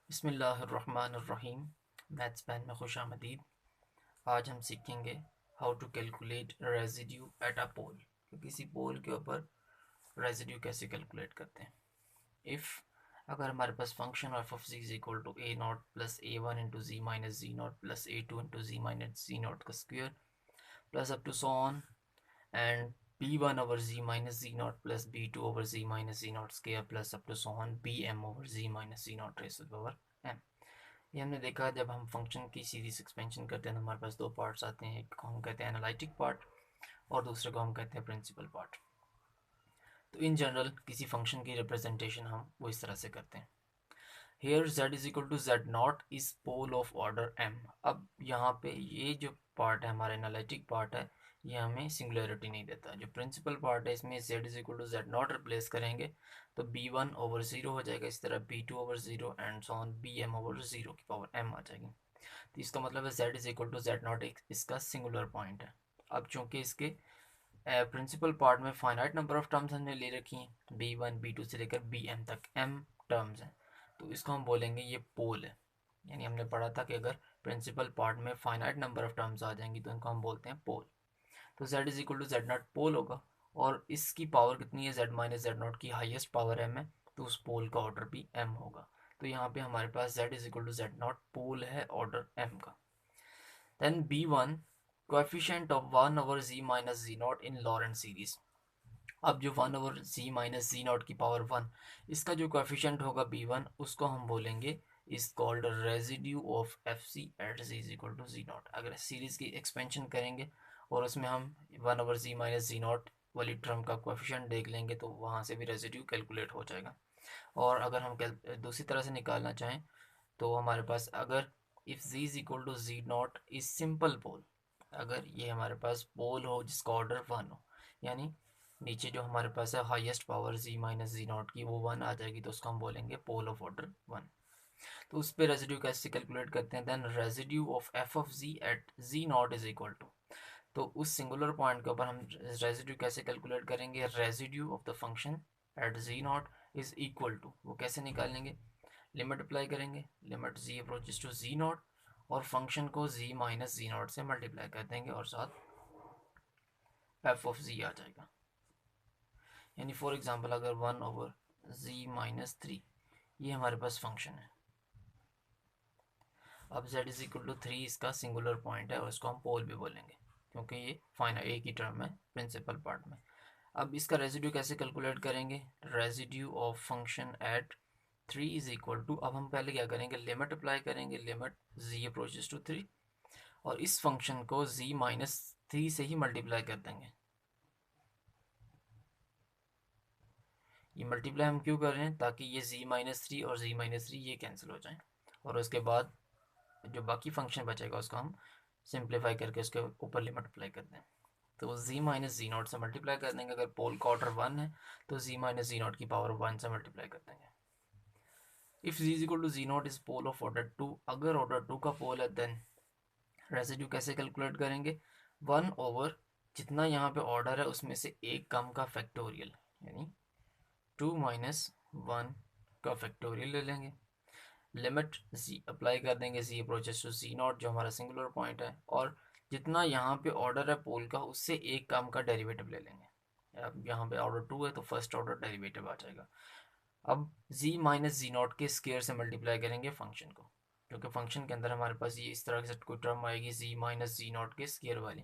बिस्मिल्लाहिर्रहमानिर्रहीम। Maths pan में खुश आमदीद। आज हम सीखेंगे how to calculate residue at a pole कि किसी पोल के ऊपर रेजिड्यू कैसे कैलकुलेट करते हैं। इफ़ अगर हमारे पास function f of z is equal to a not plus a one into z minus z not plus a two into z minus z not का square plus up to so on and b1 over z minus z naught plus b2 over z minus z naught square plus up to so on bm over z minus z naught raised to the power m। ये हमने देखा जब हम function की series expansion करते हैं तो हमारे पास दो पार्ट्स आते हैं, एक को हम कहते हैं एनालिटिक पार्ट और दूसरे को हम कहते हैं प्रिंसिपल पार्ट। तो इन जनरल किसी फंक्शन की रिप्रेजेंटेशन हम वो इस तरह से करते हैं। Here z is equal to z naught is pole of order m। अब यहाँ पे ये जो पार्ट है हमारा एनालिटिक पार्ट है, ये हमें सिंगुलरिटी नहीं देता। जो प्रिंसिपल पार्ट है इसमें z is equal to z naught replace करेंगे तो b1 ओवर 0 हो जाएगा, इस तरह b2 over 0 and so on bm over 0 की पावर m आ जाएगी। तो इसका मतलब है z is equal to z naught इसका सिंगुलर पॉइंट है। अब चूंकि इसके प्रिंसिपल पार्ट में फाइनाइट नंबर ऑफ टर्म्स हमने ले रखी हैं, b1 b2 से लेकर bm तक m टर्म्स हैं, तो इसको हम बोलेंगे ये पोल है। यानी हमने पढ़ा था कि अगर प्रिंसिपल पार्ट में फाइनाइट नंबर ऑफ टर्म्स आ जाएंगी तो इनको हम बोलते हैं पोल। तो z is equal to z not pole होगा और इसकी पावर कितनी है, z माइनस जेड नॉट की हाइएस्ट पावर m है, तो उस पोल का ऑर्डर भी m होगा। तो यहाँ पे हमारे पास z is equal to z not pole है ऑर्डर m का। Then b1 coefficient of 1 over z minus z naught in Laurent series. अब जो 1 over z minus z naught की पावर 1, इसका जो कोएफिशिएंट होगा b1 उसको हम बोलेंगे is called residue of f c at z is equal to z naught. अगर सीरीज की एक्सपेंशन करेंगे और उसमें हम 1 over z minus z not वाली टर्म का कोएफिशिएंट देख लेंगे तो वहाँ से भी रेजिड्यू कैलकुलेट हो जाएगा। और अगर हम दूसरी तरह से निकालना चाहें तो हमारे पास अगर if z is equal to z naught is simple pole, अगर ये हमारे पास पोल हो जिसका ऑर्डर 1 हो, यानी नीचे जो हमारे पास है highest power z minus z naught की वो 1 आ जाएगी, तो उसको हम बोलेंगे पोल ऑफ ऑर्डर 1। तो उस पर रेजिड्यू कैसे कैलकुलेट करते हैं, then residue of f of z at z naught is equal to, तो उस सिंगुलर पॉइंट के ऊपर हम रेजिड्यू कैसे कैलकुलेट करेंगे, residue of the function at z naught is equal to, वो कैसे निकालेंगे, लिमिट अप्लाई करेंगे, limit z approaches to z naught और फंक्शन को z माइनस जी नॉट से मल्टीप्लाई कर देंगे और साथ एफ ऑफ z आ जाएगा। यानी फॉर एग्जांपल अगर 1 ओवर z माइनस 3 ये हमारे पास फंक्शन है। अब z इज इक्वल टू 3 इसका सिंगुलर पॉइंट है और इसको हम पोल भी बोलेंगे क्योंकि ये फाइनल एक ही टर्म है प्रिंसिपल पार्ट में। अब इसका रेजिड्यू कैसे कैलकुलेट करेंगे, residue of function at 3 is equal to, अब हम पहले क्या करेंगे, लिमिट अप्लाई करेंगे, लिमिट z अप्रोचेस टू 3 और इस फंक्शन को z माइनस 3 से ही मल्टीप्लाई कर देंगे। ये मल्टीप्लाई हम क्यों कर रहे हैं, ताकि ये z माइनस 3 और z माइनस 3 ये कैंसिल हो जाएं और उसके बाद जो बाकी फंक्शन बचेगा उसको हम सिंप्लीफाई करके उसके ऊपर लिमिट अप्लाई कर दें। तो z माइनस जी नॉट से मल्टीप्लाई कर देंगे, अगर पोल का ऑर्डर 1 है तो z माइनस जी नॉट की पावर 1 से मल्टीप्लाई कर देंगे। If z is equal to z naught is pole of order 2, अगर ऑर्डर 2 का पोल है देन रेसिड्यू कैसे कैलकुलेट करेंगे, 1 ओवर जितना यहाँ पे ऑर्डर है उसमें से एक कम का फैक्टोरियल, यानी 2 माइनस 1 का फैक्टोरियल ले लेंगे, लिमिट z अप्लाई कर देंगे, z approaches to z naught जो हमारा सिंगुलर पॉइंट है, और जितना यहाँ पे ऑर्डर है पोल का उससे एक कम का डेरिवेटिव ले लेंगे। अब यहाँ पे ऑर्डर 2 है तो फर्स्ट ऑर्डर डेरिवेटिव आ जाएगा। अब z माइनस जी नॉट के स्केयर से मल्टीप्लाई करेंगे फंक्शन को, क्योंकि फंक्शन के अंदर हमारे पास ये इस तरह से कोई टर्म आएगी z माइनस जी नॉट के स्केयर वाली,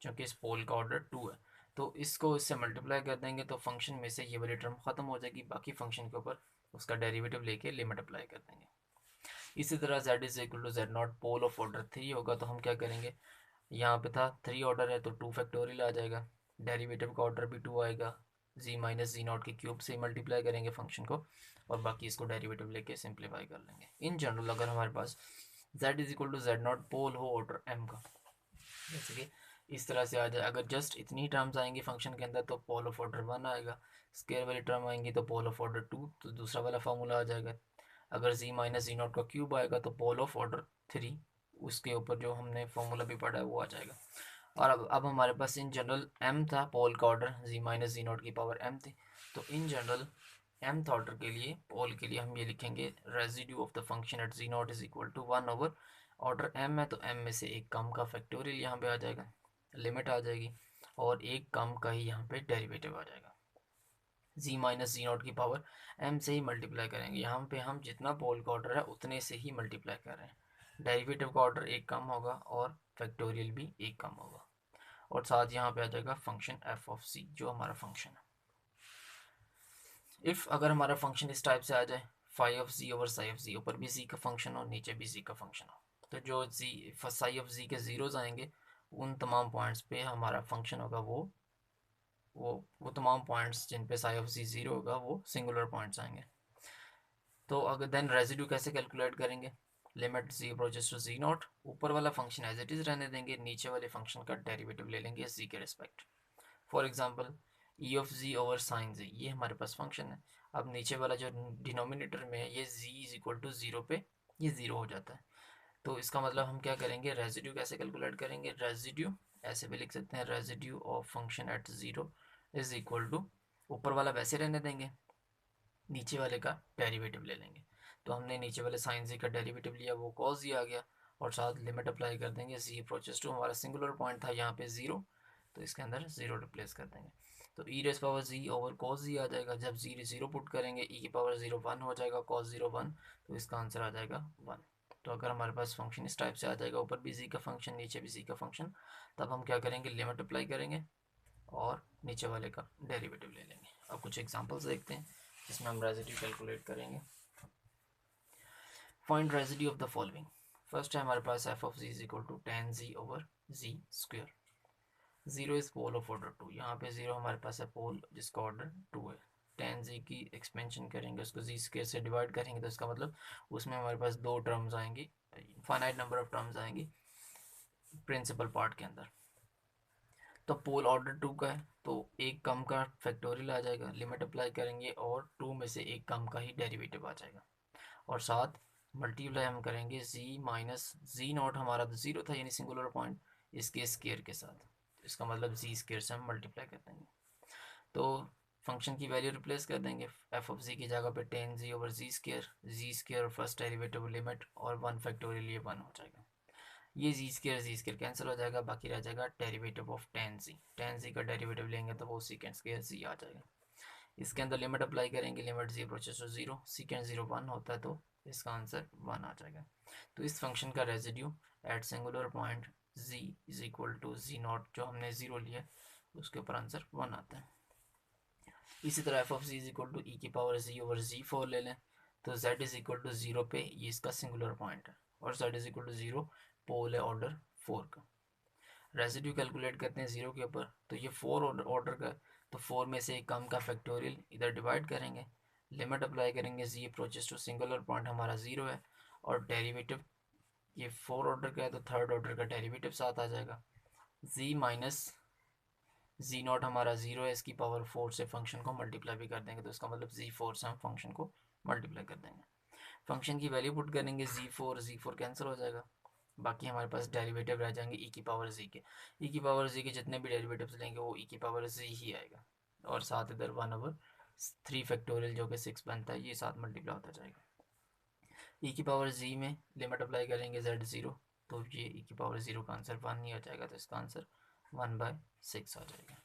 क्योंकि इस पोल का ऑर्डर 2 है, तो इसको इससे मल्टीप्लाई कर देंगे तो फंक्शन में से ये वाली टर्म ख़त्म हो जाएगी, बाकी फंक्शन के ऊपर उसका डेरिवेटिव लेके लिमिट अप्लाई कर देंगे। इसी तरह z is equal to z not pole of order 3 होगा, तो हम क्या करेंगे, यहाँ पे था 3 ऑर्डर है तो 2 फैक्टोरियल आ जाएगा, डेरिवेटिव का ऑर्डर भी 2 आएगा, z माइनस जी नॉट के क्यूब से मल्टीप्लाई करेंगे फंक्शन को और बाकी इसको डेरिवेटिव लेके सिंप्लीफाई कर लेंगे। इन जनरल अगर हमारे पास z is equal to z not pole हो ऑर्डर m का, जैसे कि इस तरह से आ जाए, अगर जस्ट इतनी टर्म्स आएंगी फंक्शन के अंदर तो पोल ऑफ ऑर्डर 1 आएगा, स्केयर वाली टर्म आएंगी तो पोल ऑफ ऑर्डर 2, तो दूसरा वाला फार्मूला आ जाएगा। अगर z माइनस जी नॉट का क्यूब आएगा तो पोल ऑफ ऑर्डर 3, उसके ऊपर जो हमने फार्मूला भी पढ़ा है वो आ जाएगा। और अब हमारे पास इन जनरल m था, पोल का order z minus z naught की पावर m थी, तो इन जनरल mth ऑर्डर के लिए पोल के लिए हम ये लिखेंगे residue of the function at z naught is equal to 1 over order m है तो m में से एक कम का फैक्टोरियल यहाँ पे आ जाएगा, लिमिट आ जाएगी, और एक कम का ही यहाँ पे डेरिवेटिव आ जाएगा। z माइनस जी नॉट की पावर m से ही मल्टीप्लाई करेंगे, यहाँ पे हम जितना पोल का ऑर्डर है उतने से ही मल्टीप्लाई कर रहे हैं। डेरिवेटिव का ऑर्डर एक कम होगा और फैक्टोरियल भी एक कम होगा, और साथ यहाँ पे आ जाएगा फंक्शन f ऑफ c जो हमारा फंक्शन है। इफ़ अगर हमारा फंक्शन इस टाइप से आ जाए phi of z over psi of z, ऊपर भी जी का फंक्शन हो नीचे भी जी का फंक्शन हो, तो जो जी साई ऑफ जी के ज़ीरोज़ आएंगे उन तमाम पॉइंट्स पे हमारा फंक्शन होगा वो तमाम पॉइंट्स जिन पे साई ऑफ जी ज़ीरो होगा वो सिंगुलर पॉइंट्स आएंगे। तो अगर देन रेजिड्यू कैसे कैलकुलेट करेंगे, limit z approaches to z naught, ऊपर वाला फंक्शन एज इट इज़ रहने देंगे, नीचे वाले फंक्शन का डेरिवेटिव ले लेंगे जी के respect. For example e of z over sine z, ये हमारे पास फंक्शन है। अब नीचे वाला जो डिनोमिनेटर में है ये जी इज इक्वल टू ज़ीरो पे ये ज़ीरो हो जाता है, तो इसका मतलब हम क्या करेंगे, रेजिड्यू कैसे कैलकुलेट करेंगे, रेजिड्यू ऐसे भी लिख सकते हैं, residue of function at zero is equal to, ऊपर वाला वैसे रहने देंगे, नीचे वाले का डेरिवेटिव ले लेंगे। तो हमने नीचे वाले साइन जी का डेरिवेटिव लिया, वो कॉस जी आ गया, और साथ लिमिट अप्लाई कर देंगे, जी अप्रोचेस टू हमारा सिंगुलर पॉइंट था यहाँ पे ज़ीरो, तो इसके अंदर ज़ीरो रिप्लेस कर देंगे, तो ई raise power z over cos जी आ जाएगा। जब जी ज़ीरो पुट करेंगे ई की पावर ज़ीरो वन हो जाएगा, कॉस ज़ीरो वन, तो इसका आंसर आ जाएगा वन। तो अगर हमारे पास फंक्शन इस टाइप से आ जाएगा, ऊपर भी जी का फंक्शन नीचे भी जी का फंक्शन, तब हम क्या करेंगे, लिमिट अप्लाई करेंगे और नीचे वाले का डेरिवेटिव ले लेंगे। अब कुछ एग्जांपल्स देखते हैं जिसमें हम रेजिड्यू कैलकुलेट करेंगे। Find residue of the following. First है हमारे पास f of z is equal to ten z over z square. Zero is pole of order two, यहाँ पे जीरो हमारे पास है पोल जिसका ऑर्डर टू है। टेन जी की एक्सपेंशन करेंगे, उसको जी स्क्वायर से डिवाइड करेंगे, तो इसका मतलब उसमें हमारे पास दो टर्म्स आएंगी, फाइनाइट नंबर ऑफ टर्म्स आएंगी प्रिंसिपल पार्ट के अंदर। तो पोल ऑर्डर टू का है तो एक कम का फैक्टोरियल आ जाएगा, लिमिट अप्लाई करेंगे और टू में से एक कम का ही डेरिवेटिव आ जाएगा, और साथ मल्टीप्लाई हम करेंगे जी माइनस जी नॉट, हमारा तो जीरो था यानी सिंगुलर पॉइंट, इसके स्केयर के साथ, इसका मतलब जी स्केयर से हम मल्टीप्लाई कर देंगे। तो फंक्शन की वैल्यू रिप्लेस कर देंगे, एफ ऑफ जी की जगह पे टेन जी ओवर जी स्केयर और फर्स्ट डेरिवेटिव लिमिट और वन फैक्टोरियल, ये वन हो जाएगा। ये जी स्केयर कैंसिल हो जाएगा, बाकी रह जाएगा डेरिवेटिव ऑफ टेन जी का डेरिवेटिव लेंगे तो वो सीकेंड स्केयर जी आ जाएगा। इसके अंदर लिमिट अप्लाई करेंगे, limit z approaches to zero, second zero one होता है तो इसका आंसर वन आ जाएगा। तो इस फंक्शन का residue at singular point z is equal to z naught, जो हमने जीरो लिया उसके ऊपर आंसर वन आता है। इसी तरह f of z is equal to e की power z over z four ले लें, तो z is equal to zero पे ये इसका सिंगुलर पॉइंट है, और z is equal to zero pole है ऑर्डर फोर का। रेजिड्यू कैलकुलेट करते हैं जीरो के ऊपर, तो ये फोर ऑर्डर का, तो फोर में से एक कम का फैक्टोरियल इधर डिवाइड करेंगे, लिमिट अप्लाई करेंगे, जी अप्रोचेस टू सिंगुलर पॉइंट हमारा जीरो है, और डेरिवेटिव ये फोर ऑर्डर का है तो थर्ड ऑर्डर का डेरिवेटिव साथ आ जाएगा, जी माइनस जी नॉट हमारा जीरो है, इसकी पावर फोर से फंक्शन को मल्टीप्लाई भी कर देंगे, तो इसका मतलब जी फोर से हम फंक्शन को मल्टीप्लाई कर देंगे। फंक्शन की वैल्यू पुट करेंगे, जी फोर कैंसिल हो जाएगा, बाकी हमारे पास डेरिवेटिव रह जाएंगे ई की पावर जी के। ई की पावर जी के जितने भी डेरिवेटिव्स लेंगे वो ई की पावर जी ही आएगा, और साथ इधर वन ओवर थ्री फैक्टोरियल जो कि सिक्स बनता है ये साथ मल्टीप्लाई होता जाएगा। ई की पावर जी में लिमिट अप्लाई करेंगे जेड जीरो, तो ये ई की पावर जीरो का आंसर वन ही आ जाएगा, तो इसका आंसर वन बाय सिक्स आ जाएगा।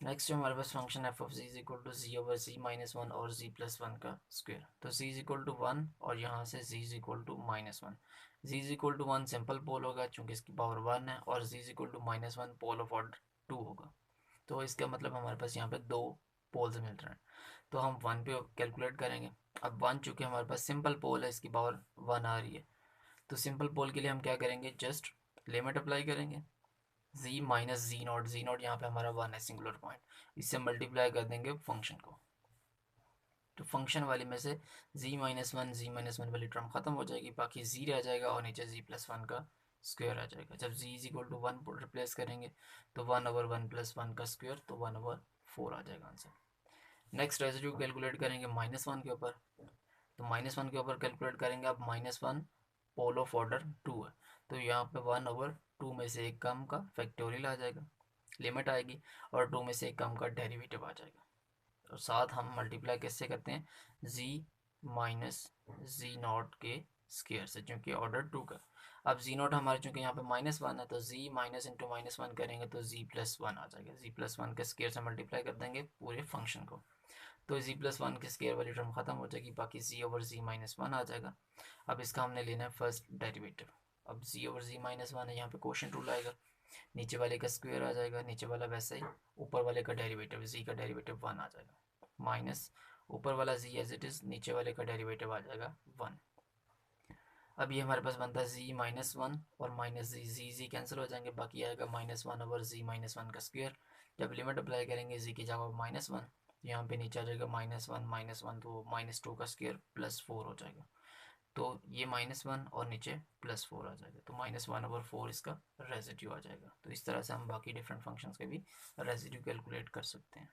नेक्स्ट हमारे पास function f of z is equal to z over z minus one और जी प्लस वन का स्क्वायर, तो z is equal to one और यहाँ से z is equal to minus one. Z is equal to one simple pole होगा चूंकि इसकी power one है, और z is equal to minus one pole of order two होगा, तो इसका मतलब हमारे पास यहाँ पे दो पोल्स मिल रहे हैं, तो हम वन पे कैलकुलेट करेंगे। अब वन चूँकि हमारे पास सिंपल पोल है, इसकी पावर वन आ रही है, तो सिंपल पोल के लिए हम क्या करेंगे, जस्ट लिमिट अप्लाई करेंगे, जी माइनस जी नॉट यहाँ पे हमारा वन है सिंगुलर पॉइंट, इससे मल्टीप्लाई कर देंगे फंक्शन को, तो फंक्शन वाले में से जी माइनस वन वाली टर्म खत्म हो जाएगी, बाकी जी रह जाएगा और नीचे जी प्लस वन का स्क्वायर आ जाएगा। जब z is equal to one replace करेंगे तो one over one plus one का स्क्वायर, तो वन ओवर फोर आ जाएगा आंसर। नेक्स्ट रेजिड्यू कैलकुलेट करेंगे माइनस वन के ऊपर, तो माइनस वन के ऊपर कैलकुलेट करेंगे, अब minus one pole of order two है, तो यहाँ पे वन ओवर टू में से एक कम का फैक्टोरियल आ जाएगा, लिमिट आएगी, और टू में से एक कम का डेरिवेटिव आ जाएगा। और साथ हम मल्टीप्लाई किससे करते हैं, z माइनस जी नॉट के स्केयर से, क्योंकि ऑर्डर 2 का। अब जी नॉट हमारे चूँकि यहाँ पे -1 है, तो z माइनस इंटू -1 करेंगे तो z+1 आ जाएगा। z+1 के स्केयर से मल्टीप्लाई कर देंगे पूरे फंक्शन को, तो z+1 के स्केयर वाली टर्म खत्म हो जाएगी, बाकी z/z-1 आ जाएगा। अब इसका हमने लेना है फर्स्ट डेरिवेटिव। अब z/z-1 है, यहाँ पे क्वोशिएंट रूल आएगा, नीचे वाले का स्क्वायर आ जाएगा, नीचे वाला वैसे ही, ऊपर वाले का डेरिवेटिव z का डेरिवेटिव 1 आ जाएगा, माइनस ऊपर वाला z एज इट इज़, नीचे वाले का डेरिवेटिव आ जाएगा 1। अब ये हमारे पास बनता है z-1 और माइनस z कैंसिल हो जाएंगे, बाकी आएगा -1/z-1 का स्क्वायर। जब लिमिट अप्लाई करेंगे z की जगह -1, यहाँ पे नीचे आ जाएगा -1 तो -2 का स्क्वायर +4 हो जाएगा, तो ये -1 और नीचे +4 आ जाएगा, तो -1/4 इसका रेजिड्यू आ जाएगा। तो इस तरह से हम बाकी डिफरेंट फंक्शंस के भी रेजिड्यू कैलकुलेट कर सकते हैं।